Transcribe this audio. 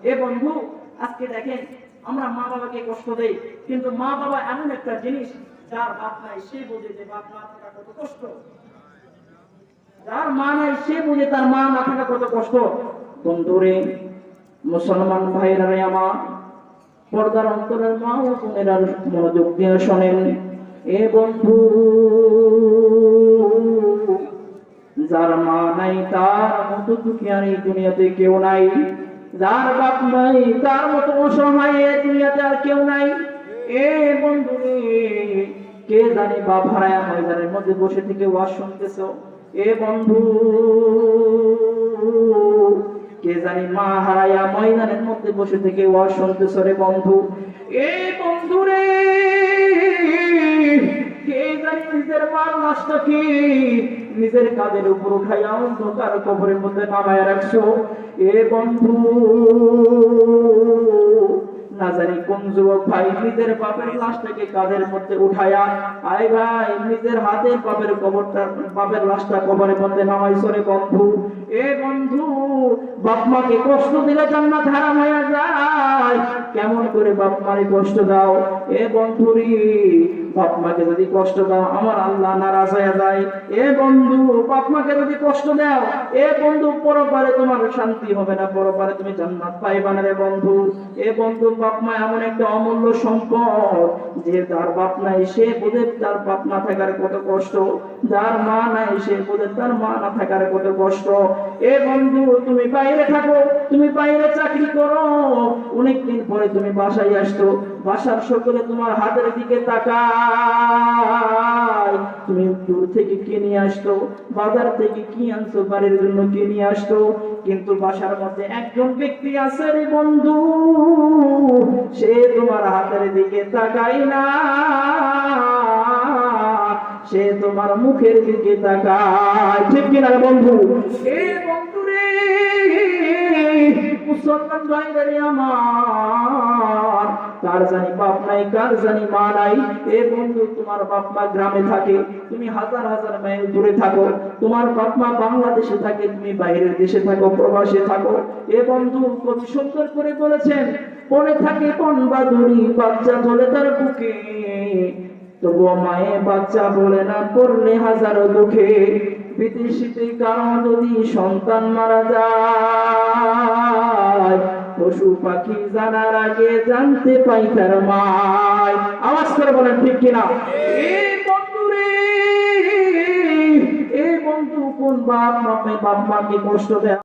এ বন্ধু, আজকে দেখেন আমরা মা বাবাকে কষ্ট দেই, কিন্তু মা বাবা এমন একটা জিনিস, যার বাপ নাই সে বোঝে যে বাপ না থাকা কত কষ্ট। যার মা নাই সে বোঝে তার মা না থাকা কত কষ্ট। বন্ধুরে, মুসলমান ভাইরা আমার, পর্দার অন্তরের মা ও বোনেরা মনোযোগ দিয়ে শোনেন। এ বন্ধু, যার মা নাই তার মতো দুঃখী আর এই দুনিয়াতে কেউ নাই। যার বাপ নাই তার মতো অসহায় এই দুনিয়াতে আর কেউ নাই। এ বন্ধু রে, কে জানি বাপ হারায়া ময়দানের মধ্যে বসে থেকে ওয়াজ শুনতেছো। এ বন্ধু, কে জানি মা হারায়া ময়দানের মধ্যে বসে থেকে ওয়াজ শুনতেছো রে বন্ধু। এ বন্ধু রে, কে জানি নিজের মার লাশটাকে নিজের কাঁধের উপর উঠাইয়া অন্ধকার কবরের মধ্যে নামায় রাখছো। এ বন্ধু, না জানি কোন যুবক ভাই নিজের বাপের লাশটাকে কাঁধের মধ্যে উঠাইয়া, আয় ভাই নিজের হাতে বাপের লাশটা কবরের মধ্যে নামাইছো রে বন্ধু। এ বন্ধু, বাপ মাকে কষ্ট দিলে জান্নাত হারাম হয়ে যায়। কেমন করে বাপ মারে কষ্ট দাও। এ বন্ধু রে, বাপ মাকে যদি কষ্ট দাও আমার আল্লাহ নারাজ হয়ে যায়। এ বন্ধু, বাপ মাকে যদি কষ্ট দাও, এ বন্ধু পরপারে তোমার শান্তি হবে না, পরপারে তুমি জান্নাত পাইবা না রে বন্ধু। এ বন্ধু, বাপ মা এমন একটা অমূল্য সম্পদ, যে যার বাপ নাই সে বোঝে তার বাপ না থাকার কত কষ্ট। যার মা নাই সে বোঝে তার মা না থাকার কত কষ্ট। এ বন্ধু, তুমি বাইরে থাকো, তুমি বাইরে চাকরি করো, অনেকদিন পরে তুমি বাসায় আসতো, বাসার সকলে তোমার হাতের দিকে তাকায়। তুমি দূর থেকে কি নিয়ে আসতো, বাজার থেকে কি আনছো, বাড়ির জন্য কি নিয়ে আসতো, কিন্তু বাসার মধ্যে একজন ব্যক্তি আছে রে বন্ধু, সে তোমার হাতের দিকে তাকায় না, সে তোমার মুখের দিকে তাকায়। ঠিক কিনা রে বন্ধু? এ বন্ধু রে, মুসলমান ভাইরা আমার, কার জানি বাপ নাই, কার জানি মা নাই। এ বন্ধু, তোমার বাপ মা গ্রামে থাকে, তুমি হাজার হাজার মাইল দূরে থাকো, তোমার বাপ মা বাংলাদেশে থাকে, তুমি বাইরের দেশে থাকো, প্রবাসে থাকো। এ বন্ধু, কবি সুন্দর করে বলেছেন, পড়ে থাকে কোন বাদুরি বাচ্চা চলে তার বুকে, তবুও মায়ে বাচ্চা বলে না পড়লে হাজারো দুঃখে। বিদেশিতে কারো যদি সন্তান মারা যায়, পশু পাখি জানার আগে জানতে পাই তার মায়। আওয়াজ করে বলেন ঠিক কিনা? এই বন্ধু রে, এই বন্ধু, কোন বাপ মাকে কষ্ট দেয়।